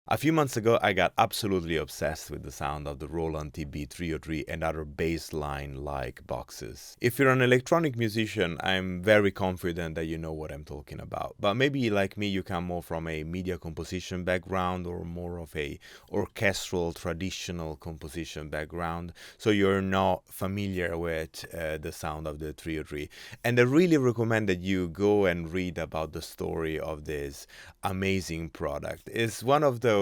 A few months ago, I got absolutely obsessed with the sound of the Roland DB-03 and other bassline-like boxes. If you're an electronic musician, I'm very confident that you know what I'm talking about. But maybe like me, you come more from a media composition background or more of a orchestral traditional composition background, so you're not familiar with the sound of the 303. And I really recommend that you go and read about the story of this amazing product. It's one of those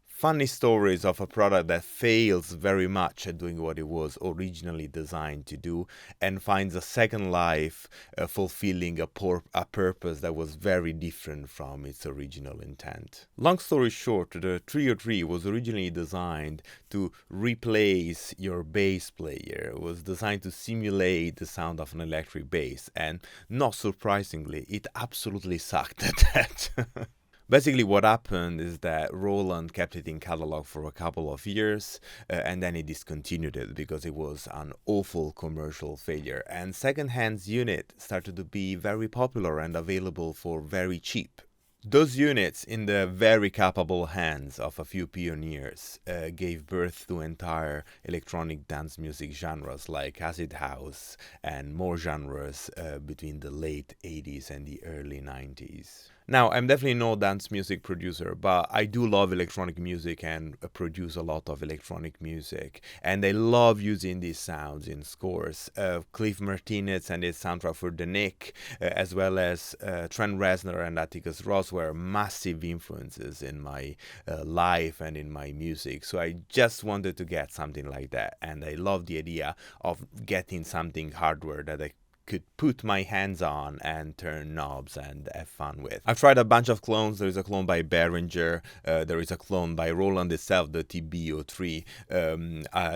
funny stories of a product that fails very much at doing what it was originally designed to do and finds a second life fulfilling a purpose that was very different from its original intent. Long story short, the 303 was originally designed to replace your bass player. It was designed to simulate the sound of an electric bass, and not surprisingly, it absolutely sucked at that. Basically, what happened is that Roland kept it in catalog for a couple of years and then he discontinued it because it was an awful commercial failure. And second-hand units started to be very popular and available for very cheap. Those units, in the very capable hands of a few pioneers, gave birth to entire electronic dance music genres like acid house and more genres between the late 80s and the early 90s. Now, I'm definitely no dance music producer, but I do love electronic music and produce a lot of electronic music. And I love using these sounds in scores. Cliff Martinez and his soundtrack for The Nick, as well as Trent Reznor and Atticus Ross were massive influences in my life and in my music. So I just wanted to get something like that. And I love the idea of getting something hardware that I could put my hands on and turn knobs and have fun with. I've tried a bunch of clones. There is a clone by Behringer, there is a clone by Roland itself, the DB-03.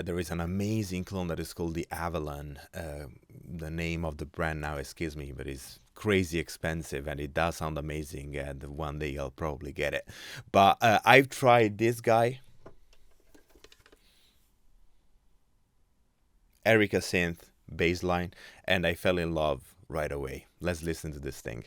There is an amazing clone that is called the Avalon. The name of the brand now escapes me, but it's crazy expensive and it does sound amazing, and one day I'll probably get it. But I've tried this guy, Erica Synth Bassline, and I fell in love right away. Let's listen to this thing.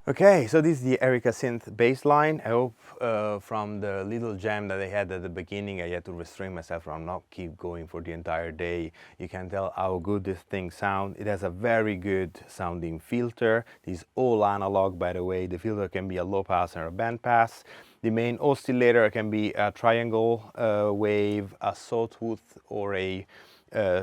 Okay, so this is the Erica Synth bassline. I hope from the little jam that I had at the beginning, I had to restrain myself from not keep going for the entire day. You can tell how good this thing sounds. It has a very good sounding filter. This is all analog, by the way. The filter can be a low pass or a band pass. The main oscillator can be a triangle wave, a sawtooth, or a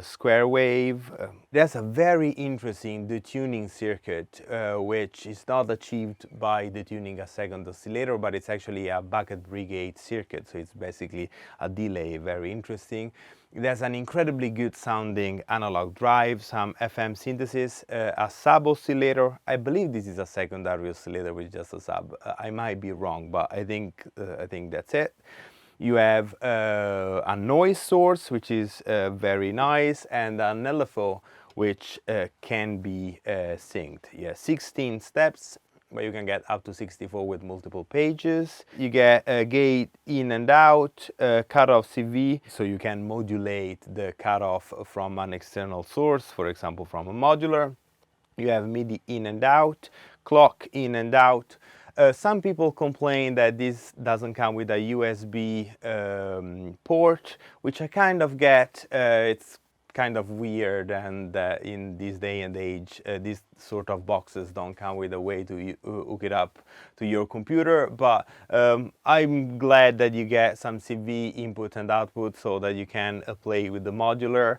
square wave. There's a very interesting detuning circuit which is not achieved by detuning a second oscillator, but it's actually a bucket brigade circuit, so it's basically a delay, very interesting. There's an incredibly good sounding analog drive, some FM synthesis, a sub oscillator. I believe this is a secondary oscillator with just a sub. I might be wrong, but I think that's it. You have a noise source, which is very nice, and an LFO, which can be synced. Yeah, 16 steps, where you can get up to 64 with multiple pages. You get a gate in and out, cutoff CV, so you can modulate the cutoff from an external source, for example, from a modular. You have MIDI in and out, clock in and out. Some people complain that this doesn't come with a USB port, which I kind of get. It's kind of weird, and in this day and age, these sort of boxes don't come with a way to hook it up to your computer, but I'm glad that you get some CV input and output so that you can play with the modular,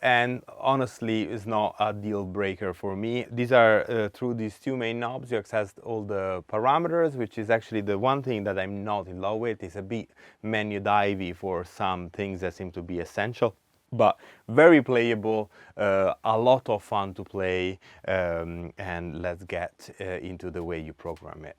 and honestly it's not a deal breaker for me. These are through these two main knobs you access all the parameters, which is actually the one thing that I'm not in love with. It's a bit menu divey for some things that seem to be essential, but very playable, a lot of fun to play, and let's get into the way you program it.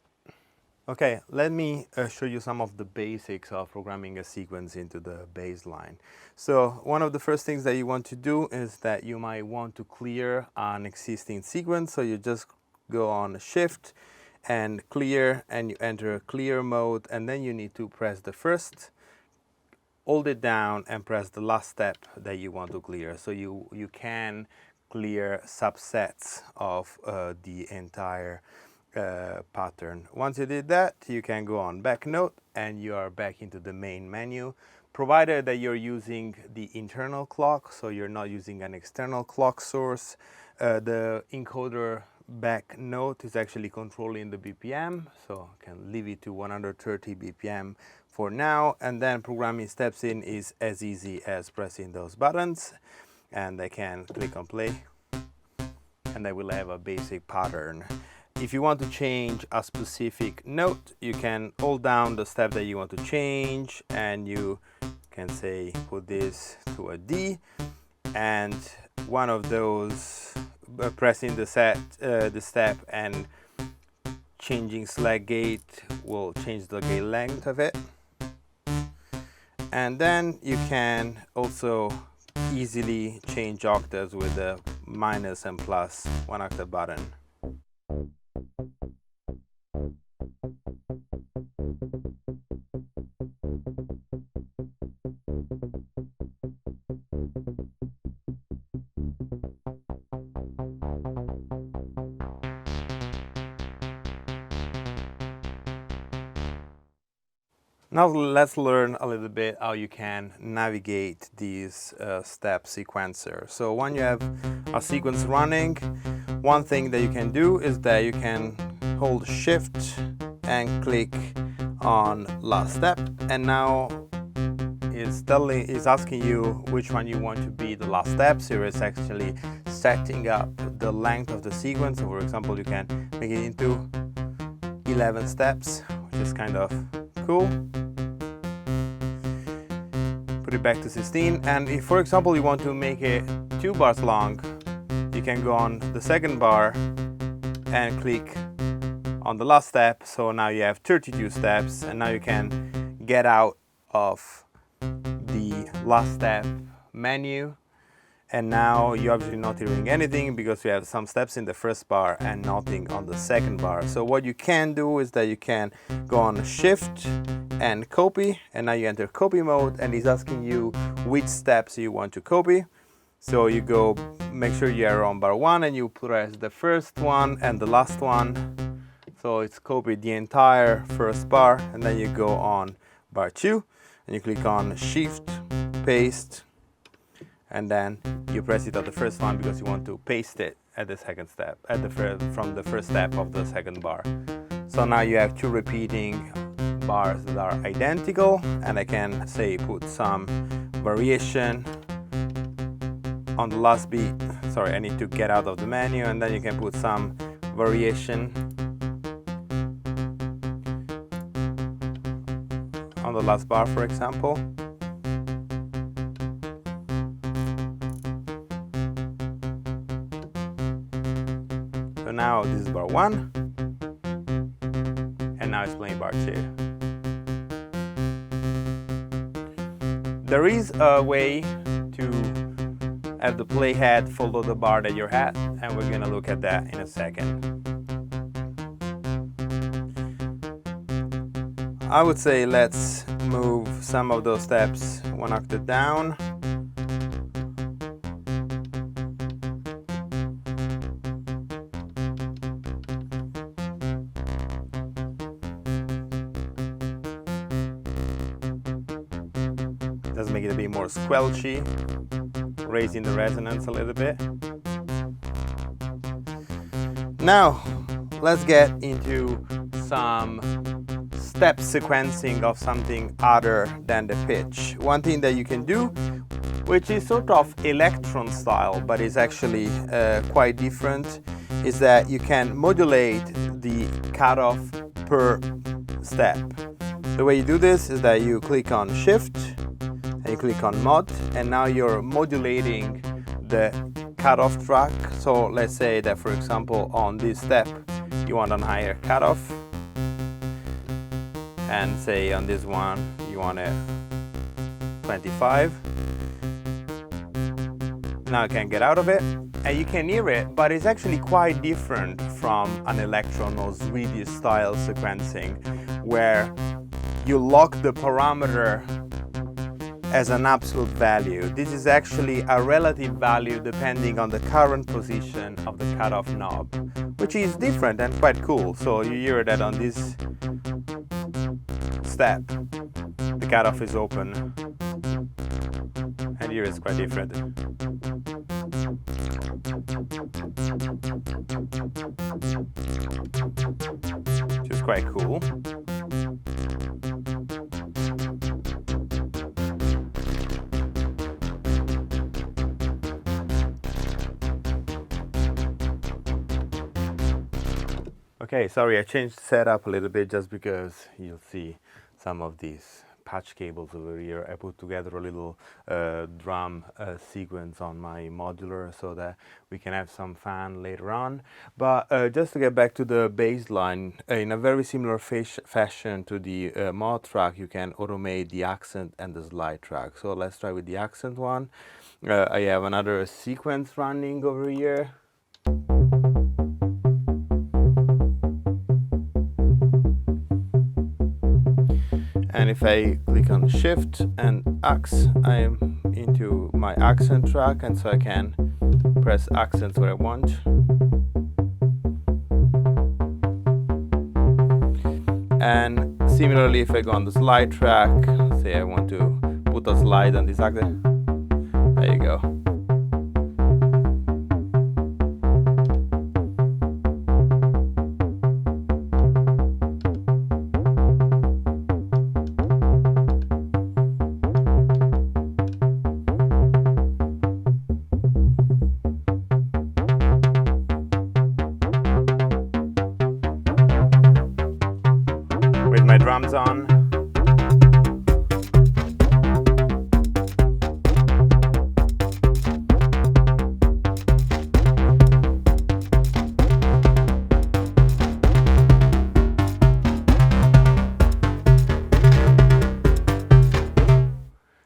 Okay, let me show you some of the basics of programming a sequence into the bassline. So one of the first things that you want to do is that you might want to clear an existing sequence, so you just go on Shift and clear, and you enter clear mode, and then you need to press the first, hold it down and press the last step that you want to clear. So you can clear subsets of the entire pattern. Once you did that, you can go on back note and you are back into the main menu, provided that you're using the internal clock, so you're not using an external clock source. The encoder back note is actually controlling the BPM, so I can leave it to 130 BPM for now, and then programming steps in is as easy as pressing those buttons, and I can click on play and I will have a basic pattern. If you want to change a specific note, you can hold down the step that you want to change, and you can say put this to a D, and one of those, pressing the step and changing select gate will change the gate length of it. And then you can also easily change octaves with the minus and plus 1 octave button. Now let's learn a little bit how you can navigate these step sequencer. So when you have a sequence running, one thing that you can do is that you can hold Shift and click on last step, and now it's asking you which one you want to be the last step. So it's actually setting up the length of the sequence. So for example, you can make it into 11 steps, which is kind of cool. Put it back to 16, and if for example you want to make it 2 bars long, you can go on the second bar and click on the last step. So now you have 32 steps, and now you can get out of the last step menu, and now you're obviously not hearing anything because you have some steps in the first bar and nothing on the second bar. So what you can do is that you can go on Shift and copy, and now you enter copy mode, and it's asking you which steps you want to copy. So you go, make sure you are on bar 1, and you press the first one and the last one, So it's copied the entire first bar, and then you go on bar 2 and you click on Shift, Paste, and then you press it at the first one because you want to paste it at the second step, from the first step of the second bar. So now you have two repeating bars that are identical, and I can say put some variation on the last beat. Sorry, I need to get out of the menu, and then you can put some variation on the last bar, for example. So now this is bar 1, and now it's playing bar 2. There is a way to have the playhead follow the bar that you're at, and we're gonna look at that in a second. I would say let's move some of those steps one octave down. Let's make it a bit more squelchy, raising the resonance a little bit. Now, let's get into some step sequencing of something other than the pitch. One thing that you can do, which is sort of electron style, but is actually quite different, is that you can modulate the cutoff per step. The way you do this is that you click on Shift, and you click on Mod, and now you're modulating the cutoff track. So let's say that, for example, on this step you want a higher cutoff, and say on this one you want a 25. Now you can get out of it, and you can hear it, but it's actually quite different from an electron or Swedish style sequencing, where you lock the parameter as an absolute value. This is actually a relative value depending on the current position of the cutoff knob, which is different and quite cool. So you hear that on this step, the cutoff is open, and here it's quite different. Which is quite cool. Okay, sorry, I changed the setup a little bit just because you'll see some of these patch cables over here. I put together a little drum sequence on my modular so that we can have some fun later on. But just to get back to the bass line, in a very similar fashion to the mod track, you can automate the accent and the slide track. So let's try with the accent one. I have another sequence running over here. And if I click on Shift and Ax, I am into my accent track, and so I can press accents where I want. And similarly, if I go on the slide track, say I want to put a slide on this accent, there you go. With my drums on.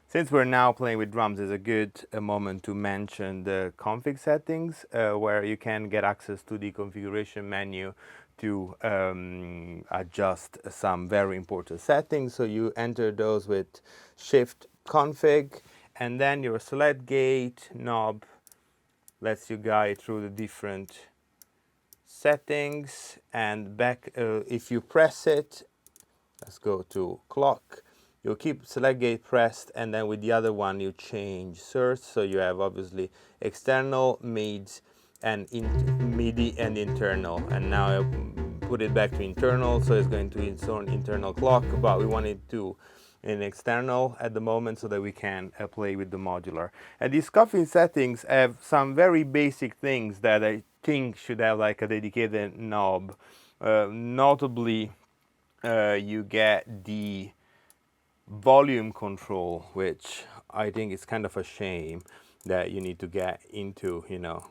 Since we're now playing with drums, it's a good moment to mention the config settings, where you can get access to the configuration menu to adjust some very important settings. So you enter those with Shift Config, and then your select gate knob lets you guide through the different settings, and back, if you press it, let's go to clock, you keep select gate pressed, and then with the other one you change source, so you have obviously external, mids, and MIDI and internal. And now I put it back to internal, so it's going to insert internal clock, but we want it to in external at the moment so that we can play with the modular. And these coffee settings have some very basic things that I think should have like a dedicated knob. Notably, you get the volume control, which I think is kind of a shame that you need to get into, you know,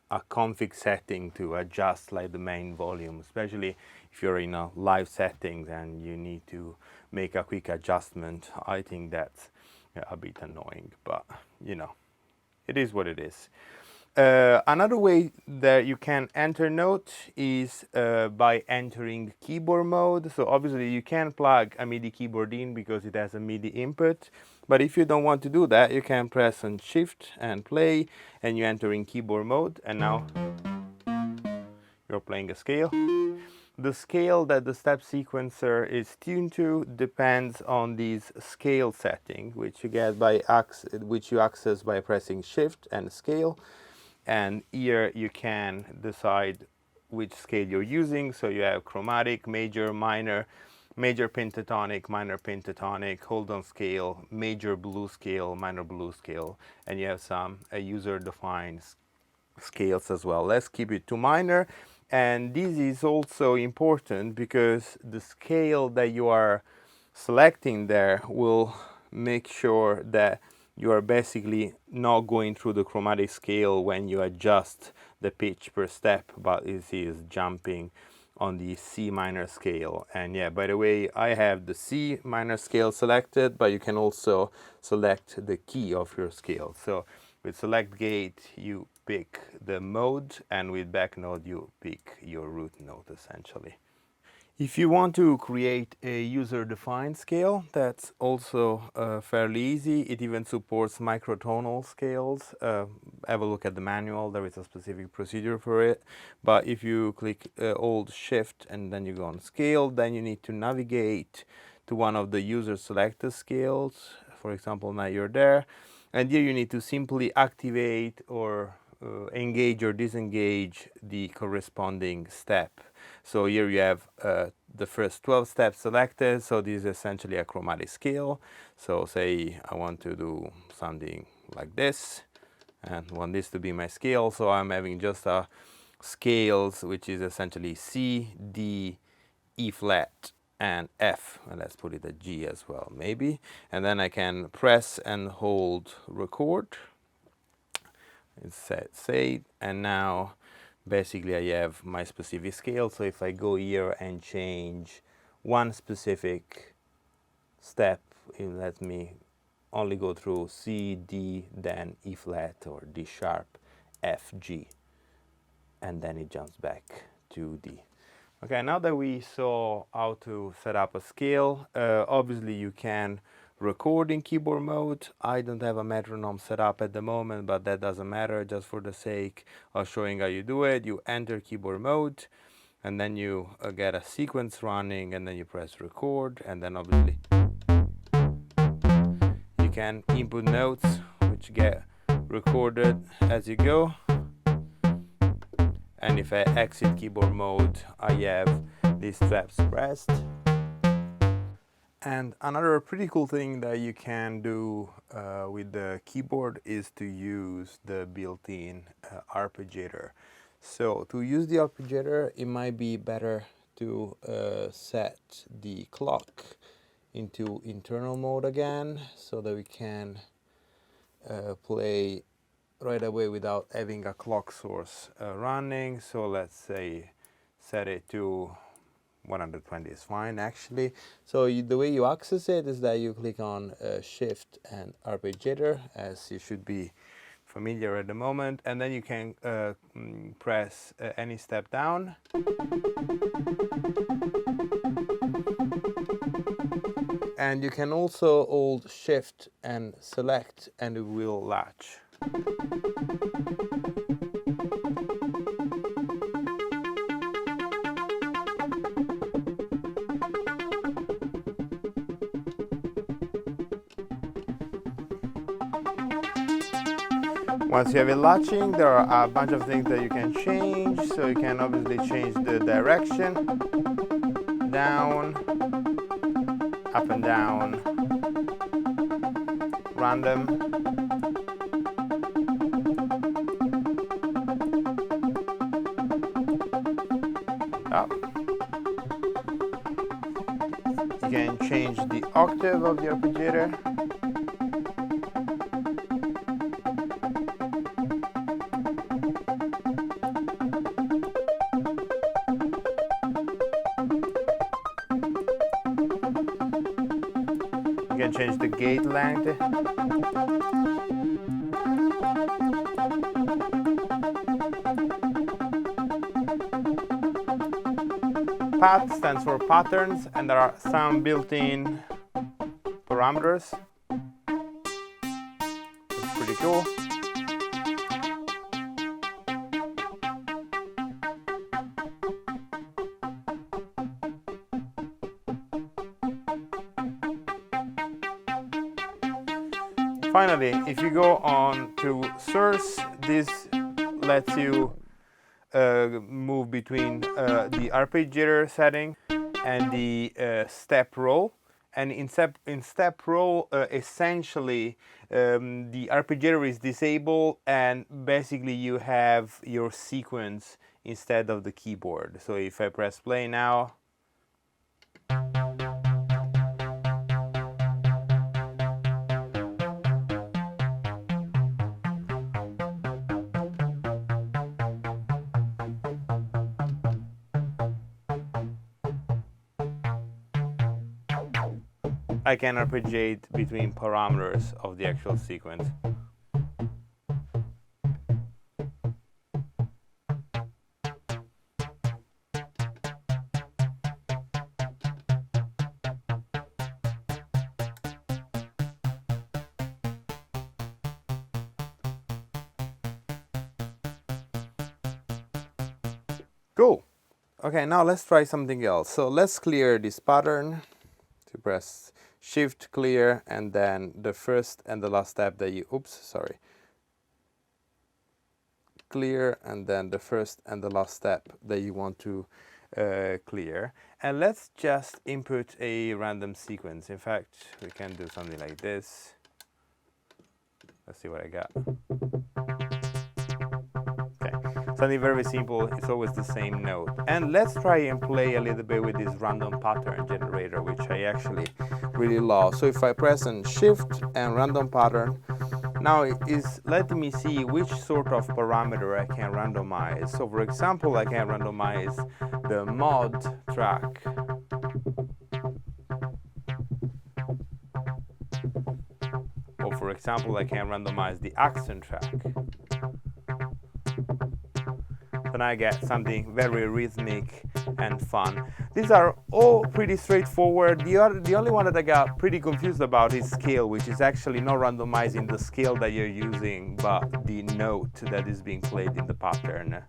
a config setting to adjust like the main volume, especially if you're in a live settings and you need to make a quick adjustment. I think that's a bit annoying, but you know, it is what it is. Another way that you can enter note is by entering keyboard mode. So obviously you can plug a MIDI keyboard in because it has a MIDI input. But if you don't want to do that, you can press on Shift and play, and you enter in keyboard mode, and now you're playing a scale. The scale that the step sequencer is tuned to depends on this scale setting, which you get by which you access by pressing Shift and Scale. And here you can decide which scale you're using. So you have chromatic, major, minor, major pentatonic, minor pentatonic, hold on scale, major blues scale, minor blues scale, and you have some user-defined scales as well. Let's keep it to minor. And this is also important because the scale that you are selecting there will make sure that you are basically not going through the chromatic scale when you adjust the pitch per step, but it is jumping on the C minor scale. And yeah, by the way, I have the C minor scale selected, but you can also select the key of your scale. So with select gate, you pick the mode, and with back node, you pick your root node essentially. If you want to create a user-defined scale, that's also fairly easy. It even supports microtonal scales. Have a look at the manual, there is a specific procedure for it. But if you click Alt Shift and then you go on scale, then you need to navigate to one of the user selected scales. For example, now you're there. And here you need to simply activate or engage or disengage the corresponding step. So here you have the first 12 steps selected, so this is essentially a chromatic scale. So say I want to do something like this and want this to be my scale, so I'm having just a scales which is essentially C, D, E flat and F, and let's put it at G as well maybe, and then I can press and hold record. It's set save, and now basically I have my specific scale. So if I go here and change one specific step, it lets me only go through C, D, then E flat or D sharp, F, G, and then it jumps back to D. Okay, now that we saw how to set up a scale, obviously you can record in keyboard mode. I don't have a metronome set up at the moment, but that doesn't matter. Just for the sake of showing how you do it, you enter keyboard mode, and then you get a sequence running, and then you press record, and then obviously you can input notes which get recorded as you go. And if I exit keyboard mode, I have these straps pressed. And another pretty cool thing that you can do with the keyboard is to use the built-in Arpeggiator. So to use the Arpeggiator, it might be better to set the clock into internal mode again, so that we can play right away without having a clock source running. So let's say set it to 120 is fine actually. So the way you access it is that you click on Shift and Arpeggiator, as you should be familiar at the moment, and then you can press any step down. And you can also hold Shift and select, and it will latch. Once you have it latching, there are a bunch of things that you can change. So you can obviously change the direction, down, up and down, random, up. You can change the octave of the arpeggiator. You can change the gate length. Path stands for patterns, and there are some built-in parameters. That's pretty cool. Finally, if you go on to source, this lets you move between the arpeggiator setting and the step roll. And in step roll, essentially, the arpeggiator is disabled, and basically you have your sequence instead of the keyboard. So if I press play now, I can arpeggiate between parameters of the actual sequence. Cool. Okay, now let's try something else. So let's clear this pattern. To press Shift, clear, and then the first and the last step that you, clear, and then the first and the last step that you want to clear. And let's just input a random sequence. In fact, we can do something like this. Let's see what I got. Something very simple, it's always the same note. And let's try and play a little bit with this random pattern generator, which I actually really love. So if I press on Shift and random pattern, now it is letting me see which sort of parameter I can randomize. So for example, I can randomize the mod track. Or for example, I can randomize the accent track. Then I get something very rhythmic and fun. These are all pretty straightforward. The only one that I got pretty confused about is scale, which is actually not randomizing the scale that you're using, but the note that is being played in the pattern.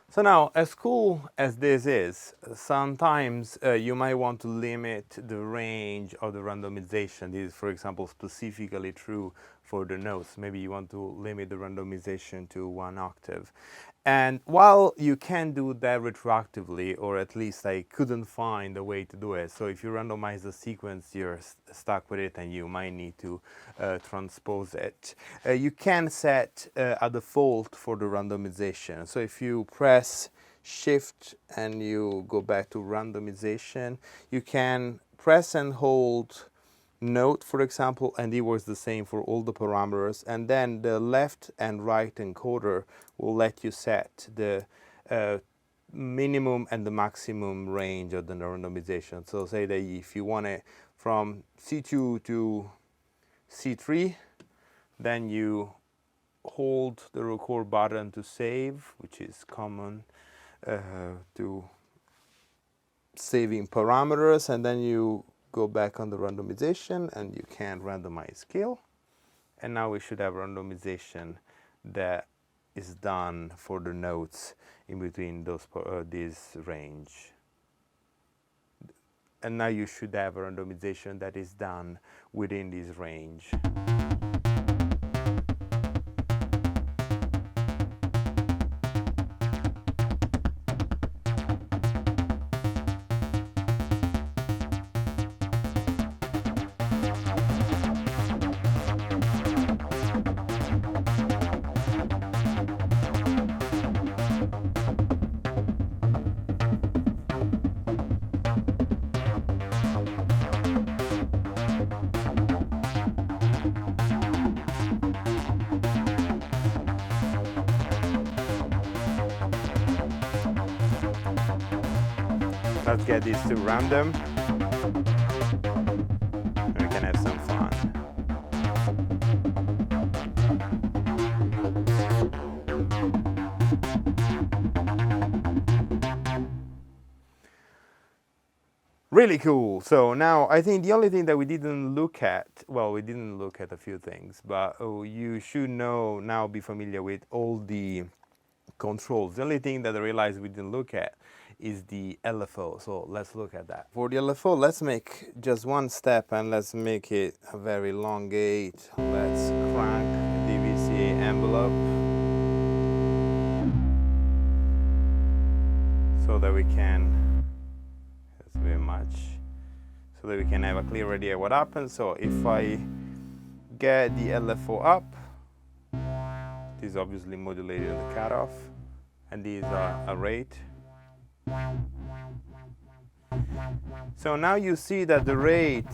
So now, as cool as this is, sometimes you might want to limit the range of the randomization. This is, for example, specifically true for the notes. Maybe you want to limit the randomization to 1 octave. And while you can do that retroactively, or at least I couldn't find a way to do it, so if you randomize the sequence, you're stuck with it and you might need to transpose it. You can set a default for the randomization. So if you press Shift and you go back to randomization, you can press and hold note, for example, and it works the same for all the parameters, and then the left and right encoder will let you set the minimum and the maximum range of the randomization. So say that if you want it from C2 to C3, then you hold the record button to save, which is common to saving parameters, and then you go back on the randomization and you can randomize scale. And now we should have randomization that is done for the notes in between those this range. And now you should have a randomization that is done within this range. Let's get these two random. And we can have some fun. Really cool. So now I think the only thing that we didn't look at, well, we didn't look at a few things, but you should know now, be familiar with all the controls. The only thing that I realized we didn't look at is the LFO. So let's look at that. For the LFO, let's make just one step and let's make it a very long gate. Let's crank the DVCA envelope so that we can, that's very much, so that we can have a clear idea what happens. So if I get the LFO up, this is obviously modulated in the cutoff, and these are a rate. So now you see that the rate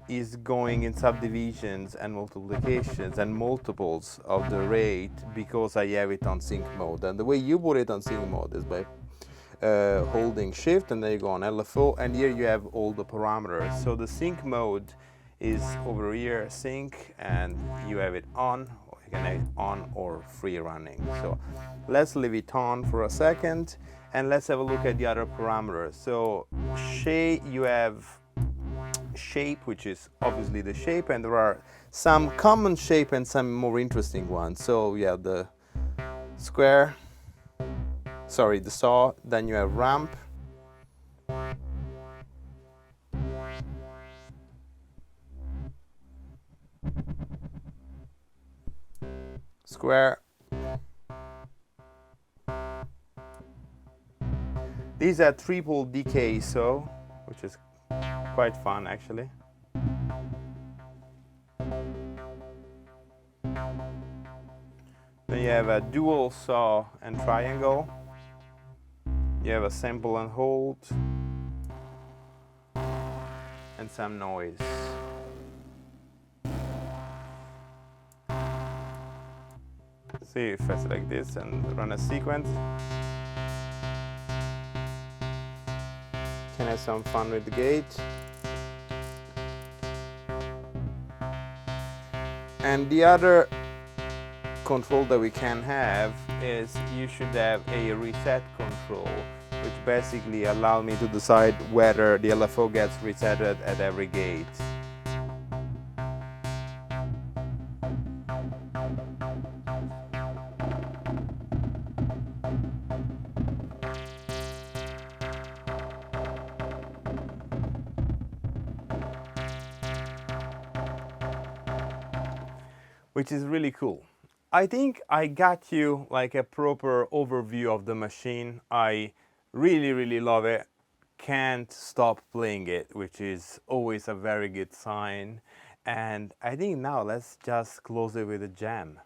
is going in subdivisions and multiplications and multiples of the rate because I have it on sync mode. And the way you put it on sync mode is by holding shift, and then you go on LFO, and here you have all the parameters. So the sync mode is over here, sync, and you have it on, or you can have it on or free running. So let's leave it on for a second. And let's have a look at the other parameters. So shape, you have shape, which is obviously the shape, and there are some common shape and some more interesting ones. So you have the square, sorry, the saw, then you have ramp, square. These are triple decay, so which is quite fun actually. Then you have a dual saw and triangle. You have a sample and hold, and some noise. See if I select this and run a sequence. Can have some fun with the gate. And the other control that we can have is you should have a reset control, which basically allows me to decide whether the LFO gets resetted at every gate. Which is really cool. I think I got you like a proper overview of the machine. I really love it. Can't stop playing it, which is always a very good sign. And I think now let's just close it with a jam.